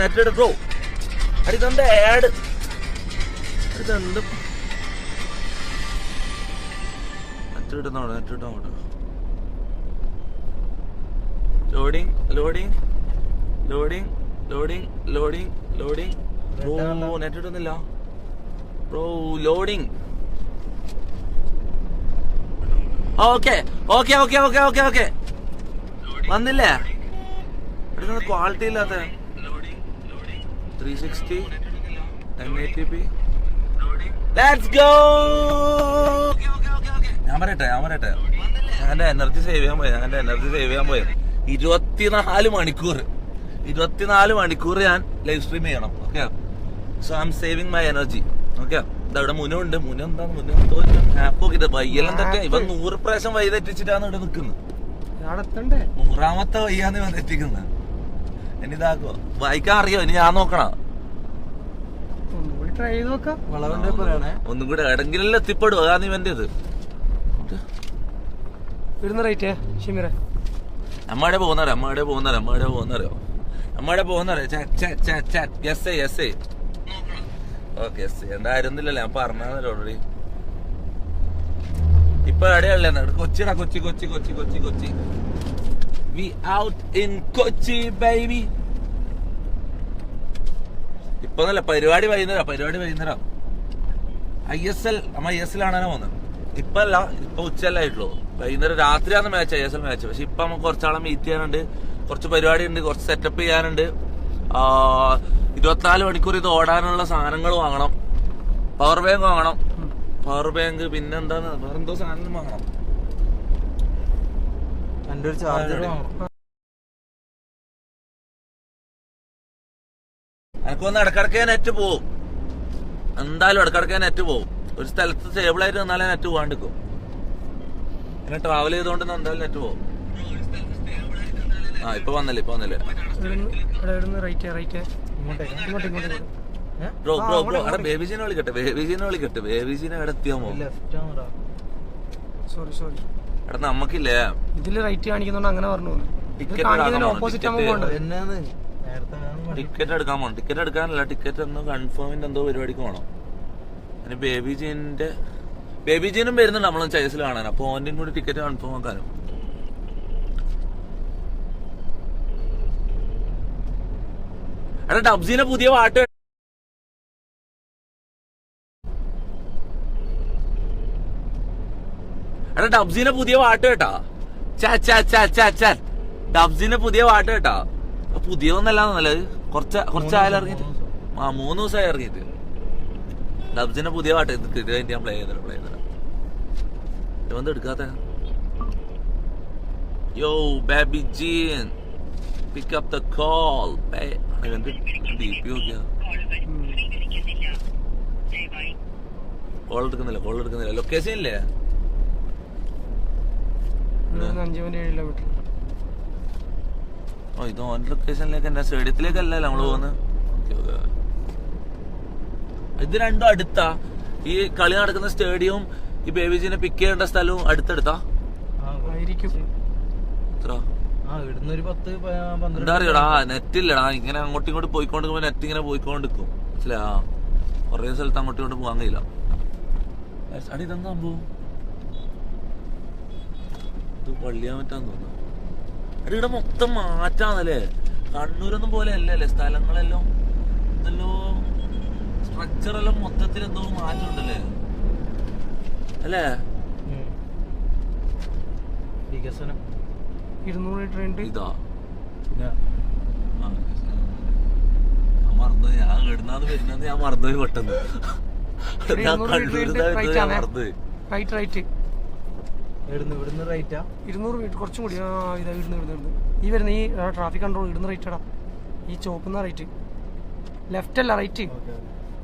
Net എടുക്കോ അടിക്കണ്ട ad ഇതെന്ത് net ഇടുന്നോട് നെറ്റ് ഇട്ടോട്ട് loading loading loading loading loading loading bro net ഇടുന്നില്ല bro loading okay okay okay okay okay okay വന്നില്ലേ എടുക്കുന്ന ക്വാളിറ്റി ഇല്ലാത്ത 360 1080p ലെറ്റ്സ് ഗോ ഞാൻ പറയട്ടെ എന്റെ എനർജി സേവ് ചെയ്യാൻ പോയത് 24 മണിക്കൂർ ഞാൻ ലൈവ് സ്ട്രീം ചെയ്യണം. Okay so I M saving my energy. Okay ഇതവിടെ മുനുണ്ട് എന്തോ ആപ്പ് നോക്കിട്ട് വയ്യെല്ലാം തെറ്റ ഇവൻ 100 പ്രാവശ്യം വൈ തെറ്റിച്ചിട്ടാണ് ഇവിടെ നിൽക്കുന്നത്. 100ാമത്തെ വയ്യാന്ന് ഇവൻ തെറ്റിക്കുന്നത്. ഇനി ഇതാക്കോ വായിക്കാൻ അറിയോ? ഇനി ഞാൻ നോക്കണം ഒന്നും കൂടെ എടെങ്കിലും എത്തിപ്പെടും. അതാണ് ഇവന്റെ ഇത്. അമ്മയുടെ പോകുന്നവരോ ഓക്കെ എന്തായിരുന്നില്ലല്ലേ ഞാൻ പറഞ്ഞല്ലോ ഓൾറെഡി. ഇപ്പൊ എവിടെയല്ലേ Kochi we out in Kochi baby. ഇപ്പൊ നല്ല പരിപാടി വൈകുന്നേരം ISL കാണാനാ പോകുന്നത്. ഇപ്പൊ ഉച്ചല്ലായിട്ടുള്ളൂ. വൈകുന്നേരം രാത്രിയാണ് മാച്ച് ISL മാച്ച്. പക്ഷെ ഇപ്പൊ നമുക്ക് കുറച്ചാളെ മീറ്റ് ചെയ്യാനുണ്ട്, കുറച്ച് പരിപാടി ഉണ്ട്, കുറച്ച് സെറ്റപ്പ് ചെയ്യാനുണ്ട്. 24 മണിക്കൂർ ഇത് ഓടാനുള്ള സാധനങ്ങൾ വാങ്ങണം. പവർ ബാങ്ക് പിന്നെന്താണ് വേറെന്തോ സാധനം വാങ്ങണം. എന്റെ ഒരു ചാർജർ വാങ്ങണം. എനിക്കൊന്ന് ഇടക്കിടക്കേ നെറ്റ് പോവും. എന്തായാലും ഇടക്കിടക്കേ നെറ്റ് പോവും. ഒരു സ്ഥലത്ത് സ്റ്റേബിൾ ആയിട്ട് നിന്നാലേ നെറ്റ് പോകാണ്ടിരിക്കും. പിന്നെ ട്രാവൽ ചെയ്തോണ്ട് എന്തായാലും നെറ്റ് പോവും. ഇപ്പൊ വന്നല്ലേ ബ്രോ അവിടെ ബേബിജീനെ വിളിക്കട്ടെ. ബേബിജീനെ എവിടെ എത്തിയാമോ? എടാ നമുക്കില്ലേ ഇതില് റൈറ്റ് കാണിക്കുന്നോണ്ട് അങ്ങനെ പറഞ്ഞു. ടിക്കറ്റ് എടുക്കാനല്ല, ടിക്കറ്റ് ഒന്ന് കൺഫേമിന്റെ എന്തോ പരിപാടിക്ക് പോകണം. അതിന് ബേബിജീനും വരുന്നുണ്ട് നമ്മളൊന്ന് ചൈസിൽ കാണാൻ. അപ്പൊ ഓന്റെയും കൂടി ടിക്കറ്റ് കൺഫേം ആക്കാനും. എടാ ഡബ്സീനെ പുതിയ പാട്ട് കേട്ടാ. ഡബ്സീനെ പുതിയ പാട്ട് കേട്ടാ. പുതിയൊന്നല്ല നല്ലത്. കുറച്ചായാലും ഇറങ്ങിട്ട് 3 ദിവസമായി ഇറങ്ങിയിട്ട്. ഡബ്സിന്റെ പുതിയ പാട്ട് കിട്ടിയിട്ട് ഞാൻ പ്ലേ ചെയ്തരാം. ഇവന്ത് എടുക്കാത്ത yo baby jean pick up the call. ഇവന്റെ DP നോക്കിയാ കോൾ എടുക്കുന്നില്ല. ലൊക്കേഷൻ ഇല്ലേ? 5-7 കിലോമീറ്റർ. ഇത് ഓന്റെ ലൊക്കേഷനിലേക്ക് എന്റെ സ്റ്റേഡിയത്തിലേക്കല്ല നമ്മള് പോകുന്നത്. ഇത് രണ്ടും അടുത്താ. ഈ കളി നടക്കുന്ന സ്റ്റേഡിയവും ഈ ബേബിജീനെ പിക്ക് ചെയ്യേണ്ട സ്ഥലവും അടുത്തടുത്താ. എന്താ അറിയടാ നെറ്റില്ലടാ. ഇങ്ങനെ അങ്ങോട്ടും ഇങ്ങോട്ട് പോയിക്കൊണ്ടിരിക്കുമ്പോ നെറ്റ് ഇങ്ങനെ പോയിക്കൊണ്ടിരിക്കും. മനസ്സിലാ? കൊറേ സ്ഥലത്ത് അങ്ങോട്ടും ഇങ്ങോട്ട് പോകാൻ കഴിയില്ല. അടി ഇതെന്താ സംഭവം? ഇത് പള്ളിയാൻ പറ്റാന്ന് തോന്നുന്നു. അടി ഇവിടെ മൊത്തം മാറ്റാന്നല്ലേ. കണ്ണൂരൊന്നും പോലെ അല്ലല്ലേ സ്ഥലങ്ങളെല്ലാം. ഇതല്ലോ സ്ട്രക്ചറെല്ലാം മൊത്തത്തിൽ എന്തോ മാറ്റമുണ്ടല്ലേ അല്ലേ? വികസനം 200 ട്രെയിൻ ഇതാ. മറന്നുപോയി. ഞാൻ ഇടുന്നത് വരുന്നത് ഞാൻ മറന്നുപോയി പെട്ടെന്ന്. മറന്നുപോയി. ഇവിടുന്ന് റൈറ്റാ 200 മീറ്റർ കുറച്ചും കൂടി. ഇവിടുന്ന് ഈ വരുന്ന ഈ ട്രാഫിക് കൺട്രോൾ ഇവിടുന്ന് റൈറ്റാടാ. ഈ ചോപ്പുന്ന റൈറ്റ്. ലെഫ്റ്റ് അല്ല റൈറ്റ്.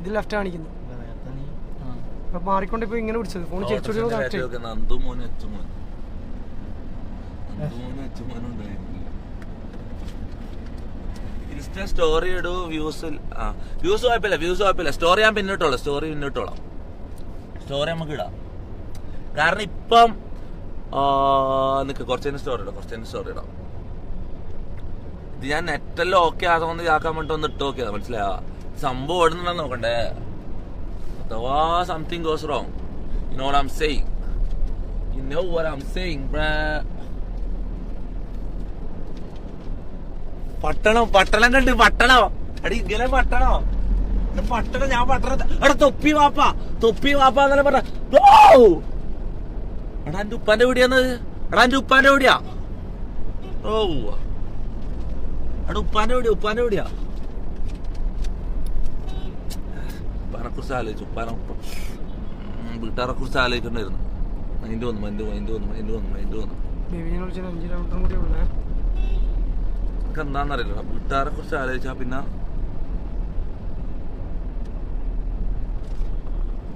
ഇത് ലെഫ്റ്റ് കാണിക്കുന്നു. അപ്പൊ മാറിക്കൊണ്ട് ഇപ്പൊ ഇങ്ങനെ പിടിച്ചത് ഫോൺ ചെറിച്ചു. ഇൻസ്റ്റാ സ്റ്റോറി ഇടൂ. വ്യൂസ് കുഴപ്പമില്ല. സ്റ്റോറി ഞാൻ പിന്നിട്ടോളാം. സ്റ്റോറി നമുക്ക് ഇടാം. കാരണം ഇപ്പം നിക്ക് കുറച്ചതിന് സ്റ്റോറി ഇടാം. ഇത് ഞാൻ നെറ്റെല്ലാം ഓക്കെ ആകുന്ന ഇതാക്കാൻ വേണ്ടി ഒന്ന് ഇട്ട് നോക്കിയതാ, മനസ്സിലായോ? സംഭവം ഓടുന്നുണ്ടെന്ന് നോക്കണ്ടേ, അഥവാ something goes wrong. You know what I'm saying? You know what I'm saying, bruh. പട്ടണം കണ്ട് പട്ടണം അടി ഇങ്ങനെ പട്ടണം ഞാൻ പട്ടണം. എടാ തൊപ്പി വാപ്പ എന്നല്ല പറഞ്ഞ. എടാ എന്റെ ഉപ്പാന്റെ എവിടെയാന്ന്? എടാ എന്റെ ഉപ്പാന്റെ എവിടെയാ? ഓ എടാ ഉപ്പാന്റെ എവിടെയാ? ഉപ്പാനെ കുറിച്ച് ആലോചിച്ചു, വീട്ടുകാരെ കുറിച്ച് ആലോചിക്കണ്ടായിരുന്നു. മൈൻഡ് വന്നു. നമുക്ക് എന്താന്നറിയില്ല, വീട്ടുകാരെ കുറിച്ച് ആലോചിച്ചാ പിന്നെ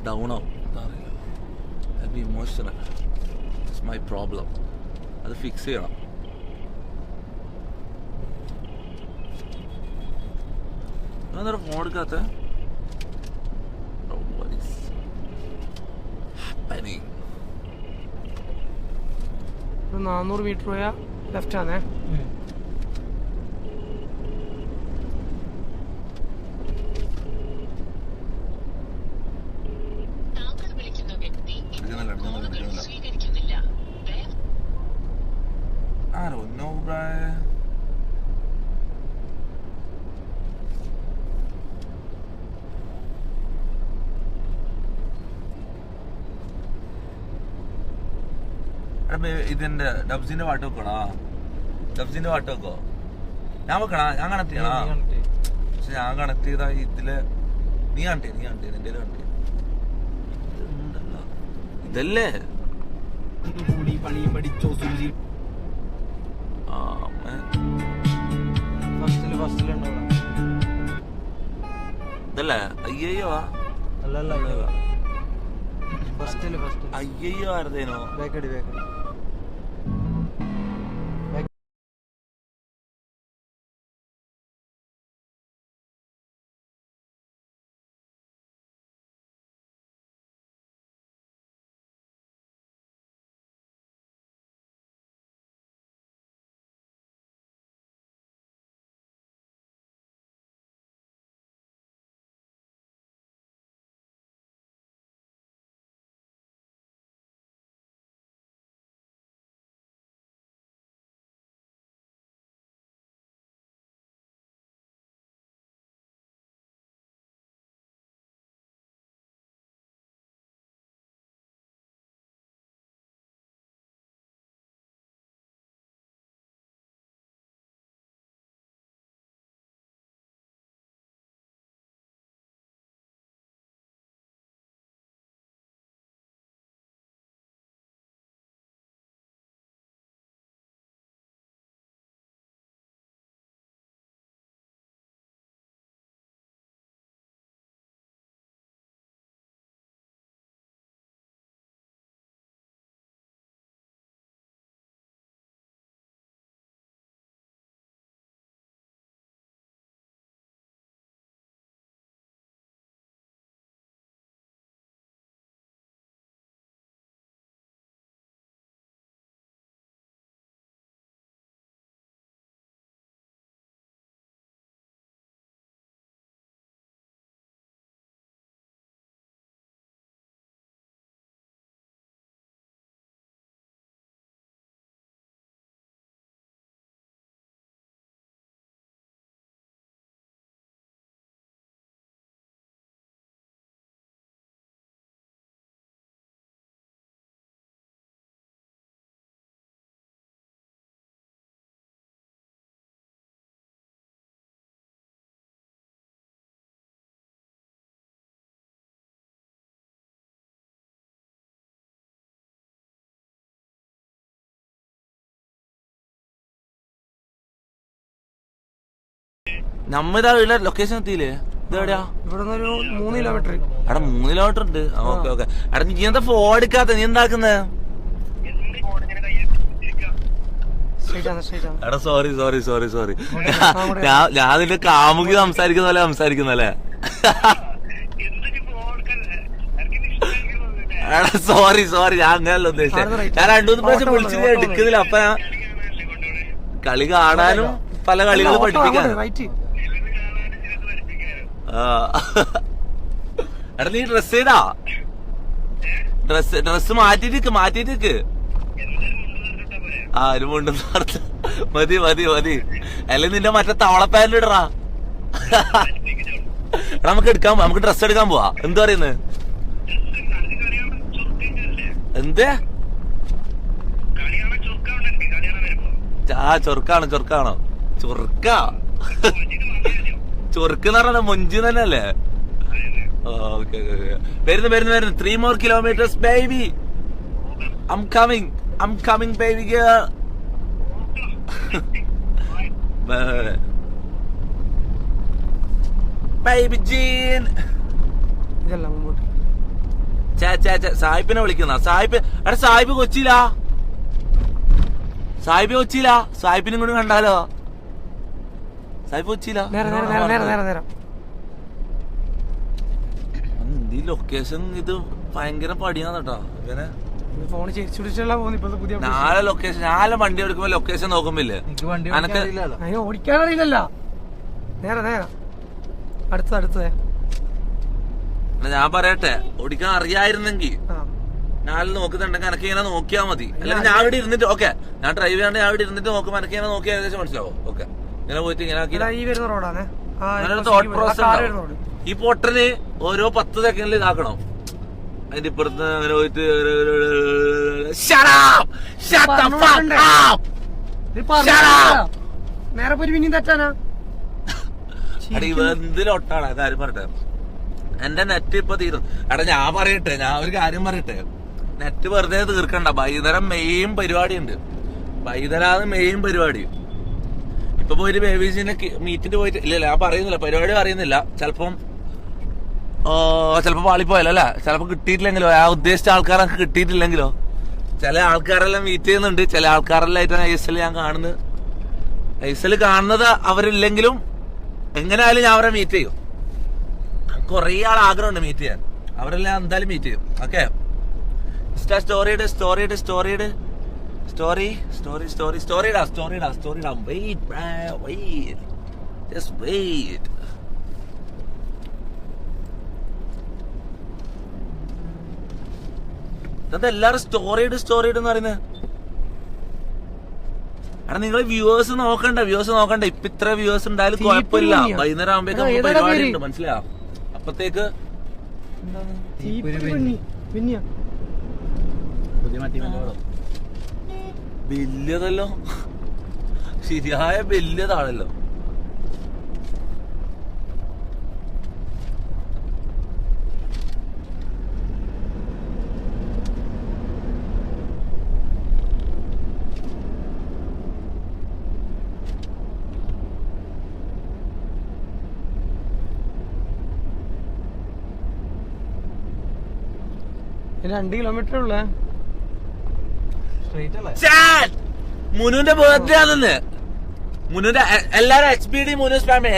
ഡൗൺ ആവും. അറിയില്ല, ഇമോഷണൽ. It's my problem. അത് ഫിക്സ് ചെയ്യണം. അന്നേരം ഫോൺ എടുക്കാത്ത 400 മീറ്റർ പോയാ ലെഫ്റ്റ് ആണേ. I don't know, bro. ഇതിന്റെ ഡബ്സിന്റെ പാട്ട് വെക്കണോ? ഞാൻ വെക്കണ? ഞാൻ കണക്ട് ചെയ്യണ? പക്ഷെ ഞാൻ കണക്ട് ചെയ്ത ഇതില് നീ കണക്ട് നിന്റെ കണക്ട് ഇതല്ലേ? ഇതല്ലേ? അയ്യോ ആരുതേനോ? നമ്മിതാ വീട്ടിലെ ലൊക്കേഷൻ എത്തിയില്ലേ? ഇതെവിടെയാ? ഇവിടെ 3 കിലോമീറ്റർ. എടാ 3 കിലോമീറ്റർ ഉണ്ട്. ഓക്കെ. എടാ നീ എന്താ ഫോൺ എടുക്കാത്ത? നീ എന്താക്കുന്നത്? എടാ സോറി ഞാൻ നിന്റെ കാമുകി സംസാരിക്കുന്നല്ലേ? എടാ സോറി ഞാൻ അങ്ങനല്ല ഉദ്ദേശിച്ചത്. ഞാൻ 2-3 പ്രാവശ്യം വിളിച്ചിട്ട് എടുക്കുന്നില്ല. അപ്പൊ കളി കാണാനും പല കളികൾ പഠിപ്പിക്കാൻ. റൈറ്റ്. എടാ നീ ഡ്രസ് ചെയ്താ? ഡ്രസ് മാറ്റിട്ട് ആരും കൊണ്ടും മതി മതി മതി. അല്ലെങ്കിൽ നിന്റെ മറ്റേ തവള പാന്റ് ഇടറാ. എടാ നമുക്ക് ഡ്രസ് എടുക്കാൻ പോവാ. എന്താ പറയുന്നത്? എന്തേ? ചൊറുക്കാണോ ചൊറുക്ക് എന്ന് പറഞ്ഞ മൊഞ്ച് തന്നെ അല്ലേ? ഓക്കെ വരുന്നു 3 more kilometers baby. I'm coming baby girl. baby Jean. ഇതല്ല മുമ്പോട്ട്. സാഹിബിനെ വിളിക്കുന്ന സാഹിബ് കൊച്ചിയിലാ. സാഹിബിനും കൂടി കണ്ടാലോ? സാഹിബ് കൊച്ചിയിലാ. ഈ ലൊക്കേഷൻ ഇത് ഭയങ്കര പടിയാന്ന് കേട്ടോ. ഇവനെ ഫോൺ ചേച്ചിടിച്ചുള്ള പുതിയ 4 വണ്ടി എടുക്കുമ്പോ ലൊക്കേഷൻ നോക്കുമ്പില്ലേ അനക്ക് ഓടിക്കാനറിയില്ലല്ലോ. നേരെ അടുത്തത് ഞാൻ പറയട്ടെ, ഓടിക്കാൻ അറിയായിരുന്നെങ്കിൽ ഞാൻ നോക്കുന്നുണ്ടെങ്കിൽ എനക്ക് ഇങ്ങനെ നോക്കിയാ മതി. അല്ലെങ്കിൽ ഞാൻ ഇവിടെ ഇരുന്നിട്ട് ഓക്കെ ഞാൻ ഡ്രൈവ് ചെയ്യാണ്ട് ഞാൻ ഇവിടെ ഇരുന്നിട്ട് നോക്കുമ്പോ എനക്ക് ഇങ്ങനെ നോക്കിയാൽ ഏകദേശം മനസ്സിലാവും. ഓക്കെ ഇങ്ങനെ പോയിട്ട് ഇങ്ങനെ തോട്ട് പ്രോസസ്. ഈ പൊട്ടന് ഓരോ 10 സെക്കൻഡിൽ ഇതാക്കണം. അതിന്റെ ഇപ്പുറത്ത് അങ്ങനെ പോയിട്ട് നേരെ പോയി പിന്നെയും തെറ്റാനാ. എന്തിലൊട്ടാണ് കാര്യം പറയട്ടെ. എന്റെ നെറ്റ് ഇപ്പൊ തീരും. ഞാൻ പറയട്ടെ, ഞാൻ ഒരു കാര്യം പറയട്ടെ. നെറ്റ് വെറുതെ തീർക്കണ്ട. വൈകുന്നേരം മെയിൻ പരിപാടി ഉണ്ട്. വൈകുന്നേരം മെയിൻ പരിപാടി. ഇപ്പൊ പോയിട്ട് ബേബീസിന്റെ മീറ്റിന് പോയിട്ട് ഇല്ല ഞാൻ പറയുന്നില്ല, പരിപാടി പറയുന്നില്ല. ചിലപ്പോ പാളിപ്പോയല്ലേ, ചിലപ്പോ കിട്ടിയിട്ടില്ലെങ്കിലോ, ആ ഉദ്ദേശിച്ച ആൾക്കാരൊക്കെ കിട്ടിയിട്ടില്ലെങ്കിലോ. ചില ആൾക്കാരെല്ലാം മീറ്റ് ചെയ്യുന്നുണ്ട്, ചില ആൾക്കാരെല്ലാം ആയിട്ടാണ് ഐഎസ്എൽ ഞാൻ കാണുന്നത്. ഐഎസ്എൽ കാണുന്നത് അവരില്ലെങ്കിലും എങ്ങനെയായാലും ഞാൻ അവരെ മീറ്റ് ചെയ്യും. കൊറേ ആൾ ആഗ്രഹമുണ്ട് മീറ്റ് ചെയ്യാൻ. അവരെല്ലാം എന്തായാലും മീറ്റ് ചെയ്യും. ഓക്കെ സ്റ്റോറിടാ. Wait just wait. അതെല്ലാരും സ്റ്റോറി എന്ന് പറയുന്നത്. നിങ്ങൾ വ്യൂവേഴ്സ് നോക്കണ്ട. ഇപ്പൊ ഇത്ര വ്യൂവേഴ്സ് ഉണ്ടായാലും കുഴപ്പമില്ല. വൈകുന്നേരം ആകുമ്പോഴേക്കും പരിപാടി ഉണ്ട്, മനസ്സിലാ. അപ്പത്തേക്ക് വലിയതല്ലോ, ശരിയായ വലിയതാണല്ലോ. പിന്നെ 2 കിലോമീറ്റർ ഉള്ള മുനുവിന്റെ ബർത്ത്ഡേ ആണെന്ന്. മുനുവിന്റെ എല്ലാരും HBD മുനു സ്പാമേ.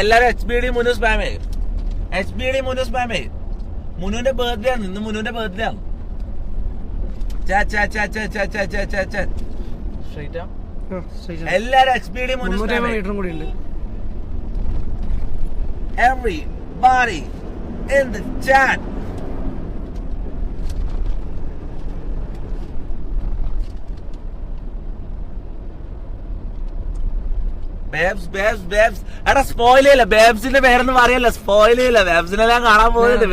മുനുവിന്റെ ബർത്ത്ഡേ ആണ് ഇന്ന്. മുനുവിന്റെ ബർത്ത്ഡേ ആണ്. എല്ലാരും HBD മുനു കൂടി ഉണ്ട്. Everybody in the chat. Babes എടാ സ്പോയിൽ ചെയ്യില്ല. ബേബ്സിന്റെ പേരൊന്നും പറയല്ല, സ്പോയിൽ ചെയ്യില്ല. ബേബ്സിനെല്ലാം കാണാൻ പോകുന്നുണ്ട്.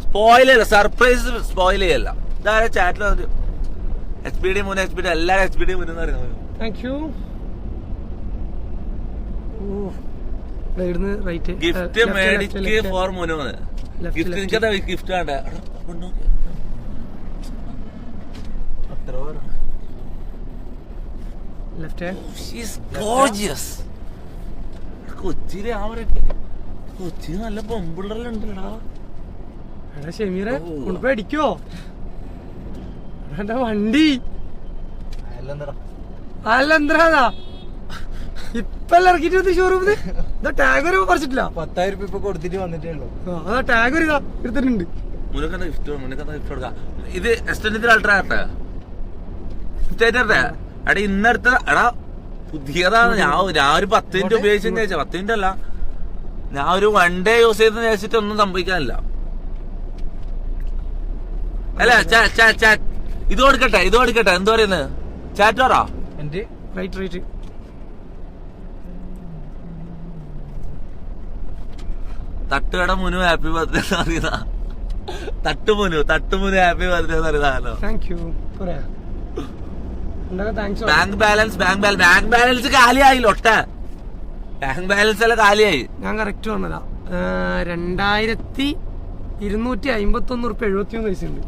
സ്പോയിൽ ചെയ്യില്ല, സർപ്രൈസ് സ്പോയിൽ ചെയ്യല്ല. ഇതാരെ ചാറ്റിൽ HBD മുന്നേ എല്ലാരും HBD മുന്നെന്ന് പറയുന്നത്. ഗിഫ്റ്റ് മേടിക്ക് ഫോർ മുനോന്ന്. ഗിഫ്റ്റ് എനിക്കതാ ഗിഫ്റ്റ് വേണ്ട. കൊച്ചിയിലെ കൊച്ചി നല്ല പൊമ്പിള്ളറുണ്ടല്ലടാ. ഷെമീറെ കൊണ്ടുപോയി അടിക്കോ എന്റെ വണ്ടി? അല്ലെന്താ ഇപ്പെല്ലാം ഇറക്കിട്ട് ഷോറൂമിന് ടാഗ് വരെ പറിച്ചിട്ടില്ല. 10,000 രൂപ ഇപ്പൊ കൊടുത്തിട്ട് വന്നിട്ടേ ഉള്ളൂ. അതാ ടാഗ് ഒരു എടുത്തിട്ടുണ്ട്. ഗിഫ്റ്റ് കൊടുക്കാം. ഇത് എക്സ്റ്റൻഡ് അൾട്രാ എടാ ഇന്നെടുത്ത എടാ പുതിയതാണ്. ഞാൻ ഒരു 10 മിനിറ്റ് ഉപയോഗിച്ചെന്ന് ചോദിച്ചാൽ 10 മിനിറ്റ് അല്ല, ഞാൻ ഒരു 1 ഡേ യൂസ് ചെയ്തെന്ന് ചോദിച്ചിട്ട് ഒന്നും സംഭവിക്കാനില്ല. അല്ല ഇത് കൊടുക്കട്ടെ എന്താ പറയുന്നത്, ചാറ്റ് പറ. റൈറ്റ് തട്ടുകട മുനു ഹാപ്പി ബർത്ത്ഡേ എന്ന് പറയുന്ന തട്ടുമുനു ഹാപ്പി ബർത്ത്ഡേ എന്ന് പറയുന്നതാണല്ലോ. Thank you. ബാങ്ക് ബാലൻസ് കാലിയായില്ല, ഒട്ട ബാങ്ക് ബാലൻസ് എല്ലാം കാലിയായി. ഞാൻ കറക്റ്റ് പറഞ്ഞതാ. 2251 റുപ്യ 71 പൈസ ഉണ്ട്.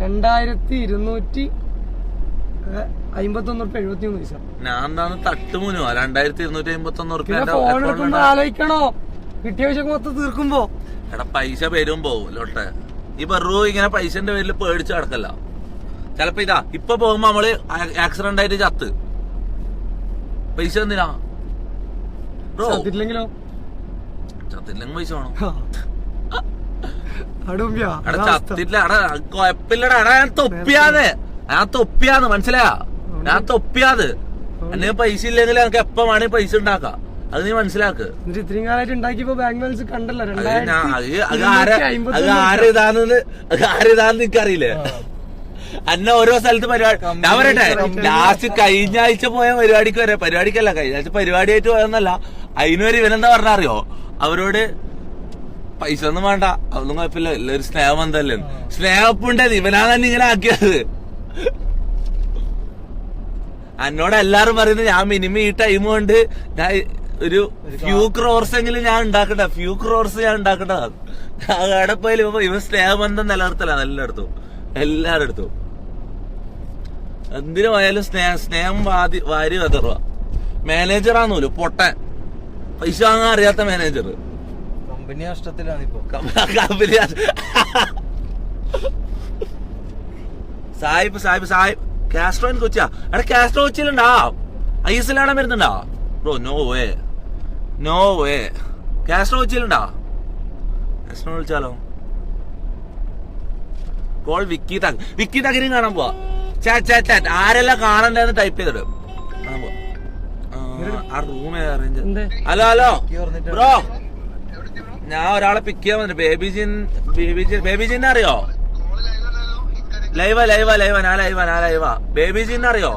2251 റുപ്യ 71 പൈസ. ഞാൻ എന്താണ് തട്ടുമുനു 2251 റുപ്യ. ഫോൺ എടുക്കുമ്പോ ആലോചിക്കണോ, കിട്ടിയ പൈസ മൊത്തം തീർക്കുമ്പോ. എടാ പൈസ വരും പോവും ലോട്ടെ. ഈ വെറു ഇങ്ങനെ പൈസന്റെ പേരിൽ പേടിച്ച് കിടക്കല്ല. ചെലപ്പോ ഇതാ ഇപ്പൊ പോകുമ്പോ നമ്മള് ആക്സിഡന്റ് ആയിട്ട് ചത്ത്, പൈസ എന്തിനാ ബ്രോ? ചത്തില്ലെങ്കിലോ? ചത്തില്ലെങ്കിൽ പൈസ വേണം. ചത്തില്ല കൊഴപ്പില്ലടാ. ഞാൻ തൊപ്പിയാന്ന് മനസ്സിലായ, ഞാൻ തൊപ്പിയാത്. എന്നെ പൈസ ഇല്ലെങ്കിൽ എനിക്ക് എപ്പോ വേണമെങ്കിൽ പൈസ ഉണ്ടാക്കാം, അത് നീ മനസ്സിലാക്ക്. ഇത്രയും കാലമായിട്ട് ഉണ്ടാക്കിയപ്പോ ബാങ്ക് ബാലൻസ് കണ്ടല്ലോ. ആരിതാന്ന് എനിക്കറിയില്ലേ. അന്ന ഓരോ സ്ഥലത്ത് പരിപാടി ഞാൻ പറയട്ടെ. ലാസ്റ്റ് കഴിഞ്ഞ ആഴ്ച പോയ പരിപാടിക്കല്ല കഴിഞ്ഞ ആഴ്ച പരിപാടിയായിട്ട് പോയെന്നല്ല, അതിനൊരു ഇവനെന്താ പറഞ്ഞറിയോ, അവരോട് പൈസ ഒന്നും വേണ്ട, അതൊന്നും കുഴപ്പമില്ല, എല്ലാവരും സ്നേഹം എന്തല്ലേ, സ്നേഹപ്പുണ്ടത് ഇവനാ തന്നെ ഇങ്ങനെ ആക്കിയത്. എന്നോട് എല്ലാരും പറയുന്നത് ഞാൻ മിനിമം ഈ ടൈം കൊണ്ട് ഞാൻ ഒരു ഫ്യൂ ക്രോർസ് എങ്കിലും ഞാൻ ഉണ്ടാക്കണ്ട, അവിടെ പോയാലും ഇവ സ്നേഹബന്ധം നിലനിർത്തല എല്ലാരും എടുത്തു. എന്തിനു പോയാലും സ്നേഹം വാരി വെതറുക. മാനേജറാന്നൂല്ലോ പൊട്ടൻ, പൈസ വാങ്ങാൻ അറിയാത്ത മാനേജർ. കമ്പനി നഷ്ടത്തിലാണ് ഇപ്പൊ. സാഹിബ് കാസ്ട്രോ കൊച്ചിയാ. എടാ കാസ്ട്രോ കൊച്ചിയിലുണ്ടാ, ഐഎസ്എൽ വരുന്നുണ്ടാ ബ്രോ? നോ വേ കാസ്ട്രോ കൊച്ചിയിലുണ്ടാ? കാസ്ട്രോ വിളിച്ചാലോ? കോൾ വിക്കി തകരും കാണാൻ പോവാ. ചാറ്റ് ആരെല്ലാം കാണണ്ടെന്ന് ടൈപ്പ് ചെയ്തിട്ട് ആ റൂം അറേഞ്ച്. ഹലോ ബ്രോ, ഞാൻ ഒരാളെ പിക്ക് ചെയ്യാൻ വന്നിട്ട്. ബേബിജിനെ അറിയോ? ലൈവാ ഞാൻ ലൈവാ. ബേബിജിനെ അറിയോ?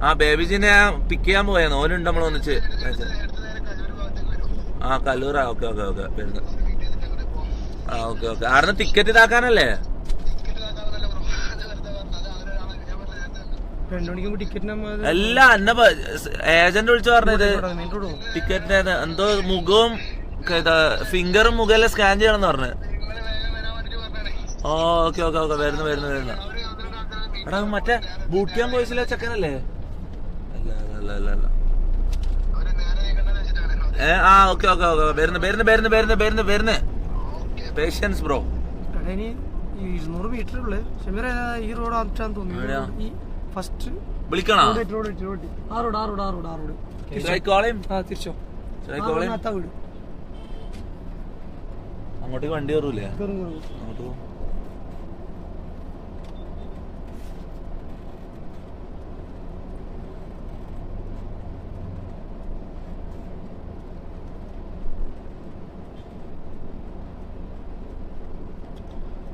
ആ ബേബിജിനെ പിക്ക് ചെയ്യാൻ പോയെന്ന്. ഓനുണ്ട് നമ്മളൊന്നിച്ച്. ആ കല്ലൂറാ. ഓക്കെ വരുന്നത്. ആ ഓക്കെ ആരുടെ ടിക്കറ്റ് ഇതാക്കാനല്ലേ? 2 മണിക്ക് ടിക്കറ്റിന് അല്ല, എന്നെ ഏജന്റ് വിളിച്ചു പറഞ്ഞത് ടിക്കറ്റിന് എന്തോ മുഖവും ഫിംഗറും മുഖെല്ലാം സ്കാൻ ചെയ്യണം പറഞ്ഞു. ഓക്കെ വരുന്നു. എടാ മറ്റേ ബൂട്ട് ക്യാമ്പ് വോയിസിലെ ചെക്കനല്ലേ? അല്ല. ആ ഓക്കെ വരുന്നു. Patients bro. 200 മീറ്റർ ഉള്ളു. ഈ റോഡ് ആറ്റാൻ തോന്നുന്നു. ഈ ഫസ്റ്റ് വിളിക്കണോ? ആ റോഡ് തിരിച്ചോ. അങ്ങോട്ടേക്ക് വണ്ടി കയറൂലേ? അങ്ങോട്ട് പോ.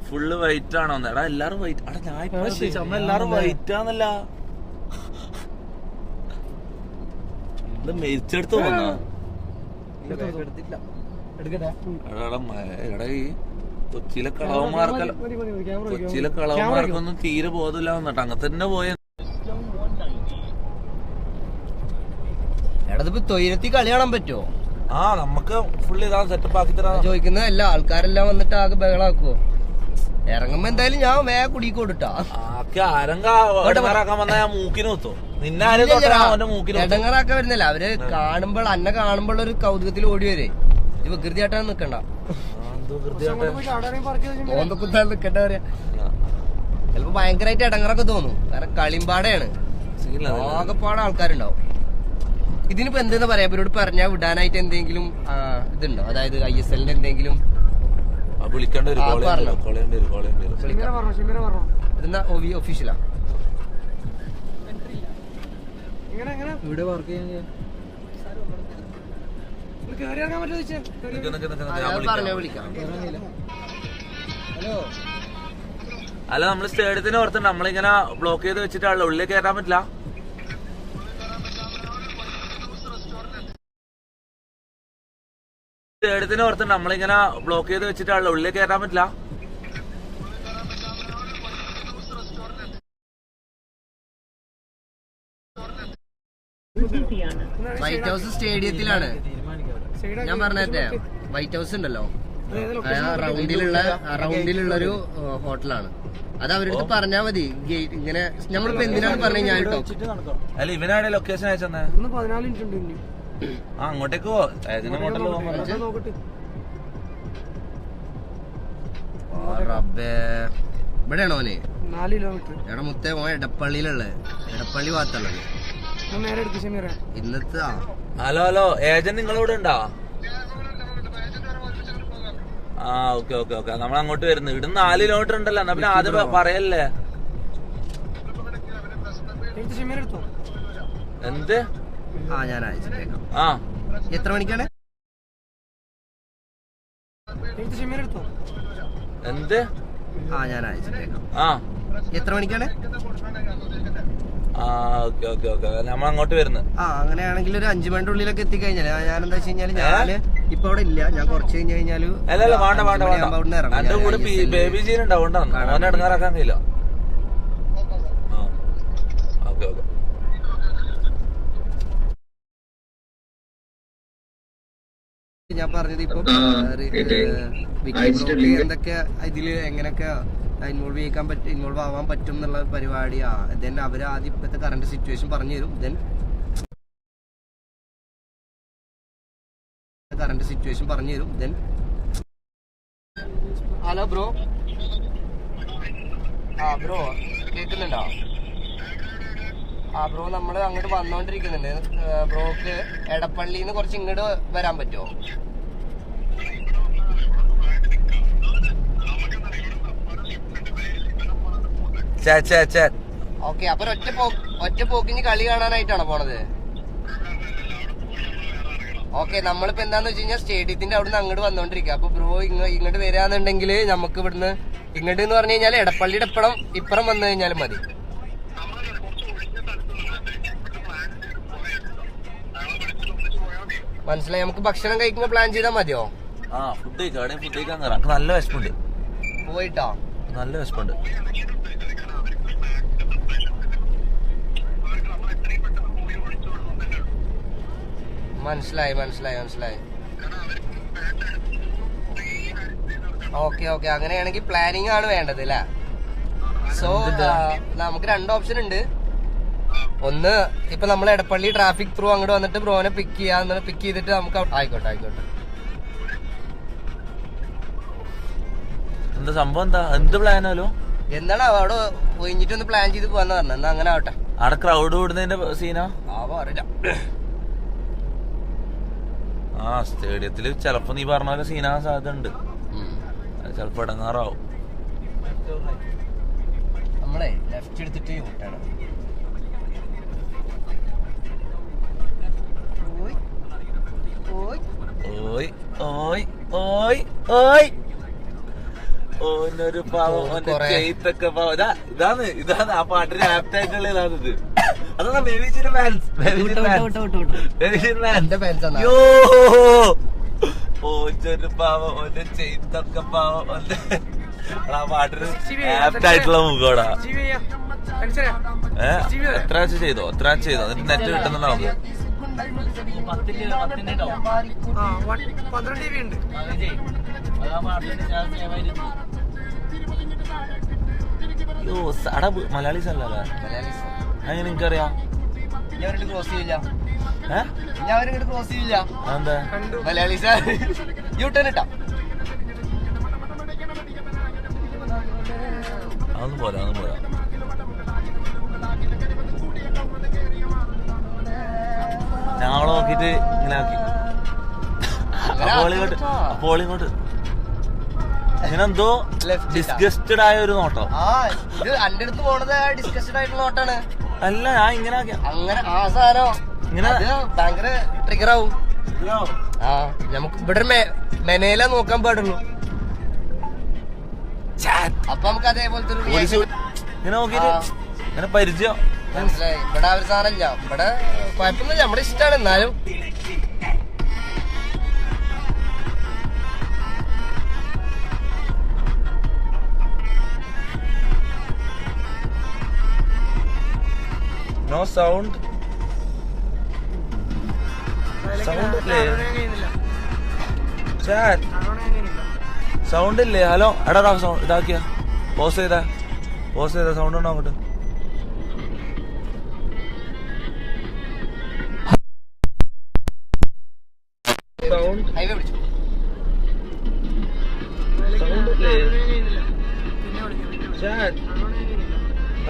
ഫുള്ള് വൈറ്റ് ആണോ? എടാ എല്ലാരും വൈറ്റ്. എടാ ഞാൻ എല്ലാരും വൈറ്റ് ആന്നല്ല. ഇത് മെരിച്ചെടുത്ത് വന്നാ എടാ ഈ കൊച്ചിയിലെ കളവന്മാർക്കൊന്നും തീരെ ബോധമില്ല വന്നിട്ട് അങ്ങനെ തന്നെ പോയ. എടതിപ്പോ തൊയിരത്തി കളി കാണാൻ പറ്റുമോ? ആ നമുക്ക് ഫുള്ള് ഇതാ സെറ്റപ്പ് ആക്കി തരാം ചോദിക്കുന്നത്. എല്ലാ ആൾക്കാരെല്ലാം വന്നിട്ട് ആകെ ബഹളാക്കുവോ? ഇറങ്ങുമ്പോ എന്തായാലും ഞാൻ വേഗം കുടിക്കോട്ടാ. എടങ്ങറാക്കാൻ വരുന്നില്ല. അവര് കാണുമ്പോൾ അന്നെ കാണുമ്പോൾ ഒരു കൗതുകത്തിൽ ഓടി വരെ. ഇത് വികൃതിയായിട്ടാണ് നിക്കണ്ട, ഓന്തക്കുത്താൻ നിക്കണ്ട പറയാ. ചിലപ്പോ ഭയങ്കരമായിട്ട് ഇടങ്ങറൊക്കെ തോന്നും, കാരണം കളിമ്പാടെയാണ്, ആകെപ്പാടെ ആൾക്കാരുണ്ടാവും. ഇതിനിപ്പോ എന്താ പറയാ, ഇവരോട് പറഞ്ഞാ വിടാനായിട്ട് എന്തെങ്കിലും ഇതുണ്ടോ? അതായത് ISL എന്തെങ്കിലും ഒഫീഷ്യലാ? ഇവിടെ വർക്ക് ചെയ്യാൻ കയറി ഇറങ്ങാൻ പറ്റുമോ ചോദിച്ചാൽ പറഞ്ഞോ വിളിക്കാം. ഹലോ അല്ല നമ്മള് സ്റ്റേഡിയത്തിന് ഓർത്തുണ്ട് നമ്മളിങ്ങനെ ബ്ലോക്ക് ചെയ്ത് വെച്ചിട്ടാണല്ലോ ഉള്ളിൽ കയറാൻ പറ്റില്ല. സ്റ്റേഡിയത്തിന് ഓർത്തുണ്ട് നമ്മളിങ്ങനെ ബ്ലോക്ക് ചെയ്ത് വെച്ചിട്ടാണല്ലോ ഉള്ളിൽ കയറാൻ പറ്റില്ല. വൈറ്റ് ഹൗസ് സ്റ്റേഡിയത്തിലാണ് ഞാൻ പറഞ്ഞേ. വൈറ്റ് ഹൗസ് ഉണ്ടല്ലോ, റൗണ്ടിലുള്ള ഒരു ഹോട്ടലാണ്. അത് അവരടുത്ത് പറഞ്ഞാ മതി. ഇങ്ങനെ നമ്മളിപ്പോ എന്തിനാണ് പറഞ്ഞു കഴിഞ്ഞാൽ അല്ല ഇവനാണ് ലൊക്കേഷൻ അയച്ചെന്നേ. 14 മിനിറ്റ് ഉണ്ട് ഇനി. ആ അങ്ങോട്ടേക്ക് പോ. ഏതിന്റെ ഹോട്ടലിൽ പോകാൻ പറഞ്ഞു. നോക്കട്ടെ. ഇവിടെയാണോ ഓനെ? 4 കിലോമീറ്റർ. എടാ മുത്തേ മോൻ എടപ്പള്ളിയിലുള്ള എടപ്പള്ളി ഭാഗത്തുള്ളത് നേരെ എടുത്ത് ഷമീറ. ഇന്നത്തെ ഹലോ ഹലോ ഏജന്റ് നിങ്ങളിവിടെ ഉണ്ടോ? ആ ഓക്കെ ഓക്കെ ഓക്കെ നമ്മൾ അങ്ങോട്ട് വരുന്നു. ഇവിടുന്ന് 4 കിലോമീറ്റർ ഉണ്ടല്ലോ. എന്നാ പിന്നെ ആദ്യം പറയല്ലേ. എടുത്ത് ഷമീറ എടുത്തോ. എന്ത്? ആ ഞാൻ അയച്ചിട്ടേക്കാം. ആ എത്ര മണിക്കാണ്? എടുത്ത് ഷമീറ എടുത്തോ. എന്ത്? ആ ഞാൻ അയച്ചിട്ടേക്കാം. ആ എത്ര മണിക്കാണ്? ആ ഓക്കെ ഓക്കെ ഓക്കെ നമ്മൾ അങ്ങോട്ട് വരുന്നു. ആ അങ്ങനെയാണെങ്കിൽ ഒരു 5 മണിന്റെ ഉള്ളിലൊക്കെ എത്തിക്കഴിഞ്ഞാല് ഞാൻ എന്താ വെച്ച് കഴിഞ്ഞാല് ഞാന് ഇപ്പൊ അവിടെ ഇല്ല. ഞാൻ കുറച്ച് കഴിഞ്ഞ് കഴിഞ്ഞാല് അല്ല അല്ല വേണ്ട വേണ്ട വേണ്ട. എന്റെ കൂടെ ബേബി ജീൻ ഉണ്ടാവും. അവനെ ഇടങ്ങാറാക്കാൻ കഴിയില്ല. ഓക്കെ ഓക്കെ ഞാൻ പറഞ്ഞത് ഇപ്പൊ എന്തൊക്കെ ഇതില് എങ്ങനെയൊക്കെ ഇൻവോൾവ് ആവാൻ പറ്റും എന്നുള്ള പരിപാടിയാ. ദെൻ അവര് ആദ്യം ഇപ്പോഴത്തെ കറന്റ് സിറ്റുവേഷൻ പറഞ്ഞു തരും. Then hello bro. ആ ബ്രോ കേൾക്കുന്നുണ്ടോ? ആ ബ്രോ നമ്മള് അങ്ങോട്ട് വന്നോണ്ടിരിക്കുന്നുണ്ട്. ബ്രോക്ക് എടപ്പള്ളിന്ന് കുറച്ച് ഇങ്ങോട്ട് വരാൻ പറ്റുമോ? ഓക്കെ അപ്പൊ ഒറ്റ പോക്കിന് കളി കാണാനായിട്ടാണോ പോണത്? ഓക്കെ നമ്മളിപ്പോ എന്താന്ന് വെച്ച് കഴിഞ്ഞാൽ സ്റ്റേഡിയത്തിന്റെ അവിടുന്ന് അങ്ങോട്ട് വന്നോണ്ടിരിക്കുക. അപ്പൊ ബ്രോ ഇങ്ങോട്ട് വരാന്നുണ്ടെങ്കിൽ നമുക്ക് ഇവിടുന്ന് ഇങ്ങോട്ട് എന്ന് പറഞ്ഞു കഴിഞ്ഞാൽ എടപ്പള്ളിയുടെ ഇപ്പുറം വന്നു കഴിഞ്ഞാലും മതി. മനസ്സിലായി. നമുക്ക് ഭക്ഷണം കഴിക്കുമ്പോ പ്ലാൻ ചെയ്താൽ മതിയോ? ആ ഫുഡ് കഴിക്കാൻ നല്ല വിശപ്പുണ്ട്. പോയിട്ടോ? നല്ല വിശപ്പുണ്ട്. മനസ്സിലായി. ഓക്കെ ഓക്കെ അങ്ങനെയാണെങ്കിൽ പ്ലാനിങ് ആണ് വേണ്ടത് അല്ലേ? സോ നമുക്ക് 2 ഓപ്ഷൻ ഉണ്ട്. ഒന്ന് ഇപ്പൊ നമ്മൾ എടപ്പള്ളി ട്രാഫിക് ത്രൂ അങ്ങോട്ട് വന്നിട്ട് ബ്രോനെ പിക്ക് ചെയ്തിട്ട് നമുക്ക് ആയിക്കോട്ടെ. എന്താ സംഭവം? എന്താ എന്ത് പ്ലാനാലോ? എന്താണ് അവിടെ ഒഴിഞ്ഞിട്ടൊന്ന് പ്ലാൻ ചെയ്ത് പോവാന്ന് പറഞ്ഞത്. എന്നാ അങ്ങനെ ആവട്ടെ. അവിടെ ക്രൗഡ് കൂടുന്നതിന്റെ സീനാ? അറിയില്ല. ആ സ്റ്റേഡിയത്തില് ചെലപ്പോ നീ പറഞ്ഞ പോലെ സീനാകാൻ സാധ്യത ഉണ്ട്. ചെലപ്പോ ഇടങ്ങാറാവും. നമ്മളെ ലെഫ്റ്റ് എടുത്തിട്ട് യൂട്ടാണ്. ഓനൊരു പാവം ചെയ്ത്തൊക്കെ പാവം. ഇതാണ് ആ പാട്ടിന് ആപ്റ്റായിട്ടുള്ള ഇതാണിത്. അതാ ബേബിജിന്റെ ഫാൻസ്. ഓനൊരു പാവം ഓന്റെ ചെയ്ത്തൊക്കെ പാവം. ആ പാട്ടിന് ആപ്റ്റായിട്ടുള്ള മുഖോടാ. എത്ര ചെയ്തോ എന്നിട്ട് നെറ്റ് കിട്ടുന്നുണ്ടാവും. 12 GB ഉണ്ട്. മലയാളീസ് അല്ലല്ലേ? അങ്ങനെ നിനക്കറിയാം? ഞാൻ ക്രോസ് ചെയ്യില്ല. എന്താ മലയാളീസ് യൂട്ടേൺ ഇട്ടാ അതൊന്നും പോരാ. ഞങ്ങളെ നോക്കിട്ട് ഇങ്ങനെ ആക്കി. അപ്പോൾ ഇങ്ങോട്ട് ഇങ്ങനെന്തോ ഡിസ്ഗസ്റ്റഡ് ആയ ഒരു നോട്ടം. ഇത് എന്റെ അടുത്ത് പോണത് ഡിസ്കസ്റ്റഡ് ആയിട്ടുള്ള നോട്ടാണ്. അല്ല ഞാൻ ഇങ്ങനെ ആക്കിയ അങ്ങനെ ആ സാധനം ഇങ്ങനെ അത് ഭയങ്കര ട്രിഗർ ആവും. ആ നമുക്ക് ഇവിടെ മെനയില നോക്കാൻ പാടുള്ളൂ. അപ്പൊ നമുക്ക് അതേപോലത്തെ ഒരു ഇങ്ങനെ നോക്കിട്ട് ഇങ്ങനെ പരിചയം മനസ്സിലായി. ഇവിടെ ആ ഒരു സാധനമില്ല. ഇവിടെ കുഴപ്പമൊന്നുമില്ല, നമ്മുടെ ഇഷ്ടമാണ്. എന്നാലും നോ സൗണ്ട്. സൗണ്ട് ഇല്ലേ? ഹലോ എടാ സൗണ്ട് ഇതാക്കിയ പോസ് ചെയ്താ സൗണ്ട് ഉണ്ടോ അങ്ങോട്ട്? ഹൈവേ പിടിച്ചു.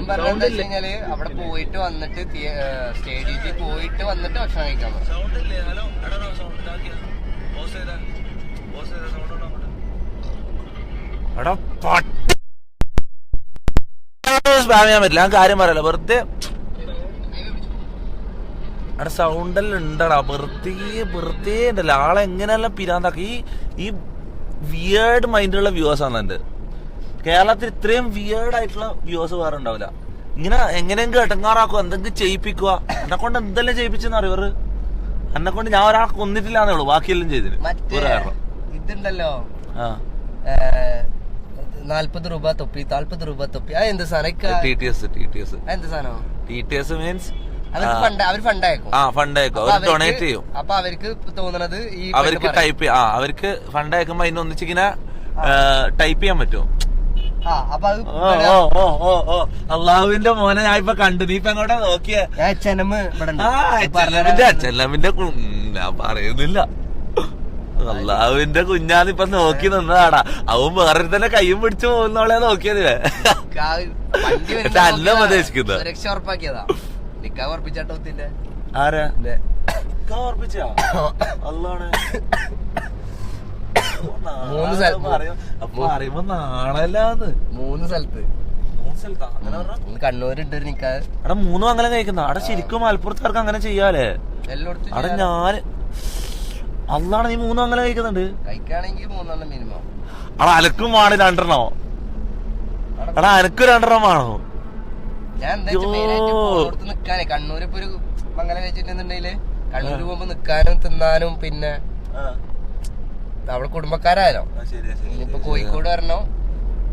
പറഞ്ഞെന്താ വെച്ച് കഴിഞ്ഞാല് അവിടെ പോയിട്ട് വന്നിട്ട് സ്റ്റേഡിയത്തിൽ പോയിട്ട് വന്നിട്ട് ഭക്ഷണം കഴിക്കാൻ പറഞ്ഞു. സ്പാം ചെയ്യാൻ പറ്റില്ല. ഞാൻ കാര്യം പറയല, വെറുതെ അവിടെ സൗണ്ടെല്ലാം ഉണ്ടടാ. വെറുതെ ഉണ്ടല്ലോ ആളെ എങ്ങനെയെല്ലാം പിരാന്താക്കി. ഈ വിയേർഡ് മൈൻഡുള്ള വ്യൂവേഴ്സാണ് എന്റെ. കേരളത്തിൽ ഇത്രയും വിയേർഡ് ആയിട്ടുള്ള വ്യൂവേഴ്സ് വേറെ ഉണ്ടാവില്ല. ഇങ്ങനെ എങ്ങനെയെങ്കിലും എട്ടങ്ങാറാക്കുക, എന്തെങ്കിലും ചെയ്യിപ്പിക്കുക. എന്നെ കൊണ്ട് എന്തെല്ലാം ചെയ്യിപ്പിച്ചെന്ന് അറിയോ ഇവര്? എന്നെ കൊണ്ട് ഞാൻ ഒരാളെ കൊന്നിട്ടില്ലാന്നേ ഉള്ളൂ, ബാക്കിയെല്ലാം ചെയ്തിന്. ഇതുണ്ടല്ലോ 40 രൂപ തൊപ്പി, 40 രൂപ തൊപ്പി. അത് എന്ത് സാധനം? എന്ത് സാധനം? TTS മീൻസ് അവര് ഫണ്ട് അയക്കും. അവർ ഡൊണേറ്റ് ചെയ്യും. അപ്പൊ അവർക്ക് തോന്നുന്നത് അവർക്ക് ടൈപ്പ് അവർക്ക് ഫണ്ട് അയക്കുമ്പോ അതിന് ഒന്നിച്ചിങ്ങനെ ടൈപ്പ് ചെയ്യാൻ പറ്റും. അള്ളാഹുവിന്റെ മോനെ ഞാൻ ഇപ്പൊ കണ്ടു. നീ ഇപ്പൊ എങ്ങോട്ടാ നോക്കിയേ? ചെല്ലമിന്റെ ഞാൻ പറയുന്നില്ല. അള്ളാഹുവിന്റെ കുഞ്ഞാന്നിപ്പൊ നോക്കി നിന്നതാടാ. അവൻ വേറെ തന്നെ കയ്യും പിടിച്ചു പോകുന്നോളെ നോക്കിയത്. അല്ല ഉപദേശിക്കുന്നത് രക്ഷ ഉറപ്പാക്കിയതാ. നിക്കാ ഉറപ്പിച്ചാട്ടോത്തിന്റെ ആരാ ഉറപ്പിച്ചാ? അല്ലാണ് 3 സ്ഥലത്ത് പറയുമ്പോ നാളല്ലാന്ന് 3 സ്ഥലത്ത് കണ്ണൂരുണ്ട് ഒരു നിക്കാ. അവിടെ 3 അങ്ങനെ കഴിക്കുന്ന അവിടെ ശരിക്കും മലപ്പുറത്തുകാർക്ക് അങ്ങനെ ചെയ്യാലേ? എല്ലായിടത്തും അവിടെ ഞാൻ അല്ലാണ് നീ 3 അങ്ങനെ കഴിക്കുന്നുണ്ട്. കഴിക്കാണെങ്കിൽ 3 മിനിമം. അവിടെ അനക്കും വേണം 2 എടാ അനക്ക് 2 വേണോ? ഞാൻ എന്താ നിക്കാനേ കണ്ണൂര് ഇപ്പൊ ഒരു മംഗലം കഴിച്ചിട്ടുണ്ടെങ്കില് കണ്ണൂര് പോകുമ്പോ നിക്കാനും തിന്നാനും പിന്നെ അവിടെ കുടുംബക്കാരായാലോ. ഇനിയിപ്പൊ കോഴിക്കോട് വരണോ,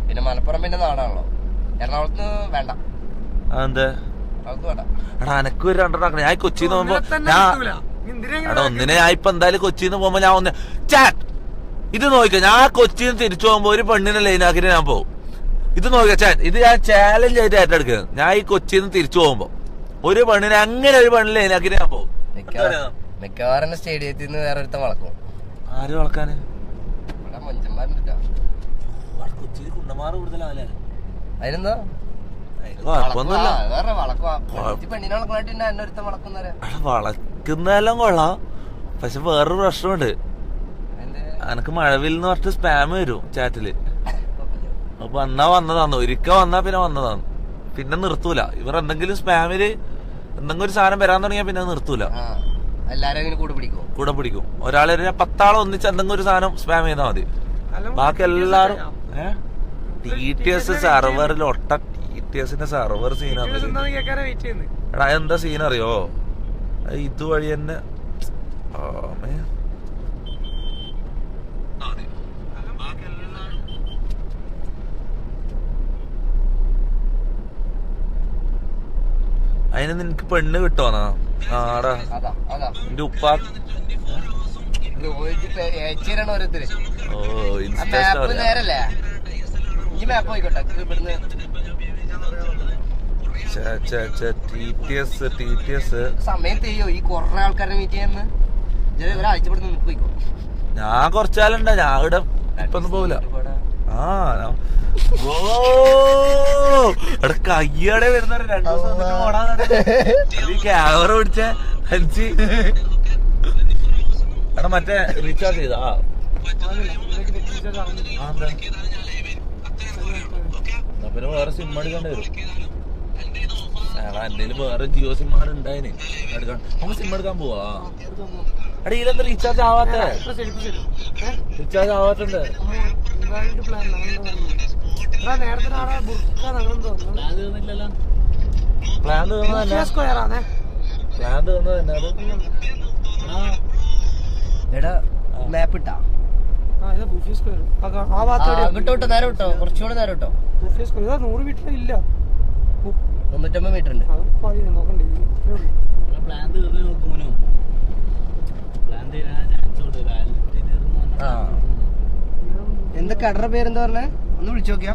പിന്നെ മലപ്പുറം പിന്നെ നാടാണല്ലോ. എറണാകുളത്ത് വേണ്ട. അതെന്താ? അതൊന്നും വേണ്ട. എടാ അനക്ക് 2 ഞാൻ കൊച്ചിന്ന് പോകുമ്പോ എടാ ഒന്നിനെ ഞാൻ ഇപ്പൊ എന്തായാലും കൊച്ചിന്ന് പോകുമ്പോ ഞാൻ ഒന്ന് ഇത് നോക്കിക്കോ. ഞാൻ കൊച്ചിന്ന് തിരിച്ചു പോകുമ്പോ ഒരു പെണ്ണിനെ ലൈനാക്കിട്ട് ഞാൻ പോകും. ഇത് നോക്കിയ ഇത് ഞാൻ ചാലഞ്ച് ആയിട്ട് ഏറ്റെടുക്കുന്നത്. ഞാൻ ഈ കൊച്ചിന്ന് തിരിച്ചു പോകുമ്പോ ഒരു പെണ്ണിനെ അങ്ങനെ ഒരു പെണ്ണിനെ ലൈനാക്കിട്ട് ഞാൻ പോകും. മിക്കവാറും സ്റ്റേഡിയത്തിൽ നിന്ന് വേറെ ഒരുത്തം വളക്കും. ആര് വളക്കാന്? മഞ്ചന്മാരുണ്ട് കൊച്ചിയിൽ കുണ്ടന്മാർ കൂടുതലല്ലേ? അതിനെന്താ വളക്കുന്നതെല്ലാം കൊള്ളാം. പക്ഷെ വേറൊരു പ്രശ്നമുണ്ട്. എനക്ക് മഴവില്ലെന്ന് പറഞ്ഞിട്ട് സ്പാം വരും ചാറ്റില്. അപ്പൊ വന്നതാന്ന് ഒരിക്കൽ വന്നാ പിന്നെ വന്നതാന്ന് പിന്നെ നിർത്തൂല. ഇവർ എന്തെങ്കിലും സ്പാമില് എന്തെങ്കിലും ഒരു സാധനം വരാൻ തുടങ്ങിയാൽ പിന്നെ നിർത്തൂല. എല്ലാരും കൂടെ പിടിക്കും. ഒരാളെ 10 ആളെ ഒന്നിച്ച് എന്തെങ്കിലും ഒരു സാധനം സ്പാം ചെയ്താൽ മതി. ബാക്കി എല്ലാരും TTS സെർവറിൽ TTSന്റെ സെർവർ സീനാണ്. എടാ എന്താ സീൻ അറിയോ? ഇതുവഴി തന്നെ അതിന് നിനക്ക് പെണ്ണ് കിട്ടുവാന്നാ? ആടാ എന്റെ ഉപ്പ സമയം തെയ്യോ ഈ കൊറേ ആൾക്കാരെ മീറ്റ് ചെയ്യുന്ന ഒരാഴ്ചപ്പെടുന്ന പോയിക്കോ. ഞാൻ കുറച്ചാലുണ്ടാ. ഞാൻ ഇവിടെ ഇപ്പൊ ഒന്നും പോവില്ല. എടാ കയ്യടെ വരുന്ന 2 ദിവസം ഓടാ ക്യാമറ പിടിച്ച അഞ്ച്. എടാ മറ്റേ റീചാർജ് ചെയ്താ? പിന്നെ വേറെ സിം അടിക്കേണ്ടി വരും. എന്തേലും വേറെ ജിയോ സിമ്മാർ ഉണ്ടായിന് നമുക്ക് സിം എടുക്കാൻ പോവാ. എടാ ഇതിലെന്താ റീചാർജ് ആവാത്ത? റീചാർജ് ആവാത്തുണ്ട്. പ്ലാൻ തീർന്നത് തന്നെ അത്. എടാ മാപ്പ് ഇട്ടാ അങ്ങോട്ടോ നേരം ഇട്ടോ, കുറച്ചുകൂടെ നേരം ഇട്ടോ. 100 വീട്ടിലില്ല, 350 മീറ്റർ ഉണ്ട്. ആ എന്താ കടറ പേരെന്താ പറഞ്ഞേ? ഒന്ന് വിളിച്ചു നോക്കിയാ.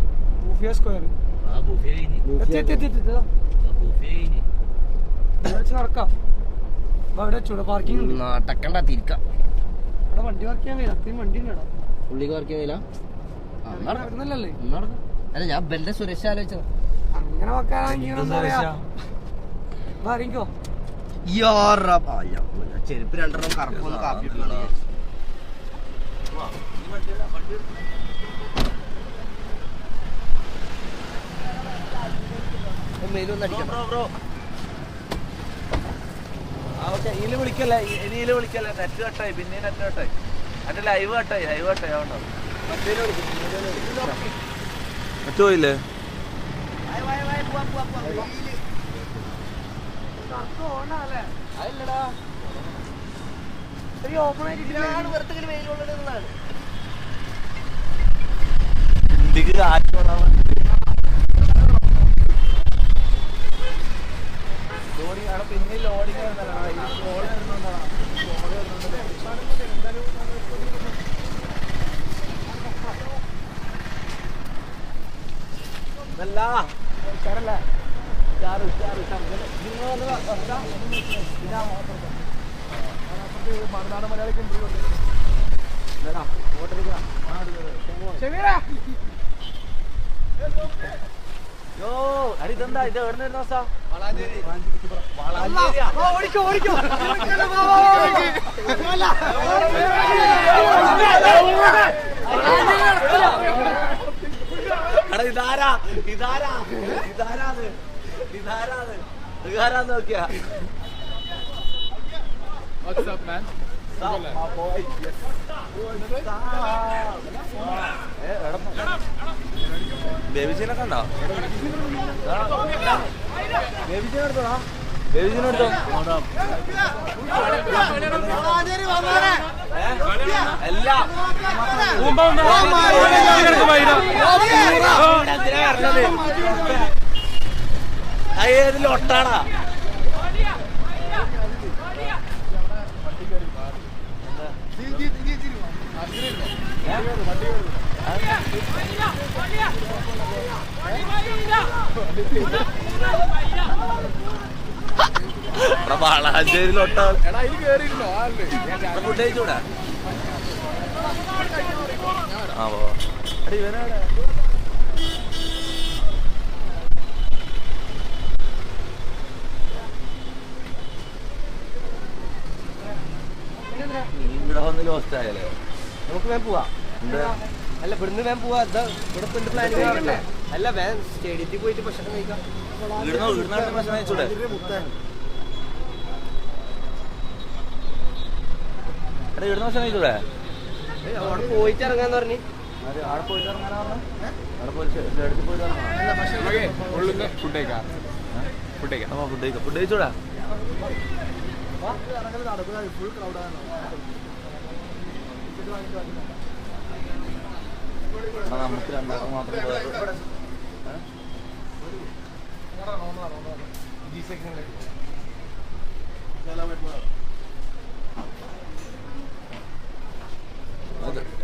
നടക്കാം. പാർക്കിംഗ് നാട്ടക്കണ്ട തിരിക്കാം. വണ്ടി വർക്ക് ചെയ്യാൻ കഴിയില്ല, അത്രയും വണ്ടി ഉണ്ടോ പുള്ളിക്ക് വർക്ക് ചെയ്യില്ല. നടക്കുന്നല്ലേ? അല്ല ഞാൻ ബെല്ലെ സുരക്ഷ ആലോചിച്ചത്. അങ്ങനെ വെക്കാനാണെങ്കിൽ ചെരുപ്പ് 2 കറപ്പൊന്ന് കാപ്പി മേലൊന്നും അടിക്കണം. ഇതില് വിളിക്കല്ലേ, ഇനിയില് വിളിക്കല്ലേ. നെറ്റ് കട്ടായി, പിന്നെ നെറ്റ് കട്ടായി. എന്റെ ലൈവ് കട്ടായി ആവണ്ടോ? നെറ്റ് പോയില്ലേ? ഇന്ത്യക്ക് കാറ്റ് കൊണ്ടാൻ ലോഡിങ് ആണ്. പിന്നെ ലോഡിങ് മലയാളിക്ക് യോ അടി ഇതെന്താ? ഇത് എവിടെ നിന്ന് ദിവസം? ഇതാരാന്ന് നോക്കിയാ. ബേബിജിനെ കണ്ടോ? ബേബിജിനെ എടുത്തോടാ, ബേബിജിനെ എടുത്തോ. എല്ലാ ഏതിൽ ഒട്ടാടാ. വളാഞ്ചേരിയിലൊട്ടാ ഫുഡ് കഴിച്ചൂടാ. ആ പോ ഇവനാടെ ഇവിടെ വന്ന് ലോസ്റ്റ് ആയാലേ. നമുക്ക് വേം പോവാ. അല്ല ഇവിടുന്ന് വേം പോവാ. ഇവിടെ പ്ലാനിങ് അല്ല വേം സ്റ്റേഡിയത്തിൽ പോയിട്ട് ഭക്ഷണം കഴിക്കാം. വീടിനാട്ട് ഭക്ഷണം കഴിച്ചൂടെ? എടാ വീടിന് ഭക്ഷണം കഴിച്ചൂടെ? അവിടെ പോയിട്ട് ഇറങ്ങാന്ന് പറഞ്ഞു. അവിടെ പോയിട്ട് ഇറങ്ങാനാ പറഞ്ഞ? അവിടെ പോയിട്ട് സ്റ്റേഡിയത്തിൽ പോയിട്ട് ഇറങ്ങാം. ഫുഡ് കഴിച്ചൂടാ? നമുക്ക് രണ്ടാമത് മാത്രം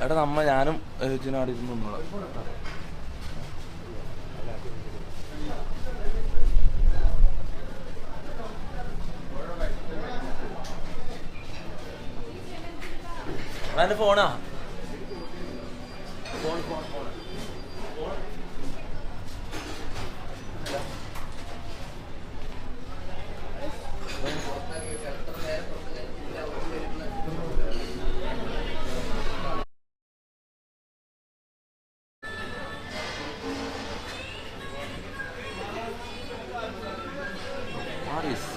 എടാ ഞാനും അവിടെ ഇരുന്നോളാം. എന്റെ ഫോണാ ഫോൺ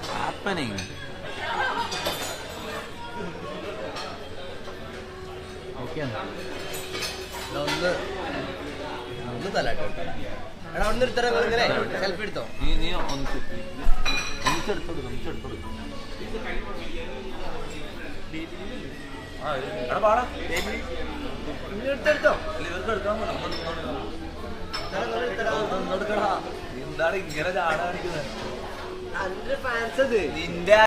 happening? ഒന്ന് തലാട്ടോ എടാ അവിടെ നിന്ന് എടുത്തോ ഇങ്ങനെ സെൽഫി എടുത്തോ നീ ഒന്നിച്ചെടുത്തോളൂ എടാ പാടാ എടുത്തെടുത്തോ ഇവർക്ക് എടുക്കാൻ ഒന്നെടുക്കടാ എന്താണ് ഇങ്ങനെ ചാട കാണിക്കുന്നത് അതിന്റെ ഫാൻസ് അത് നിന്റെ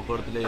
കൊടുത്തില്ല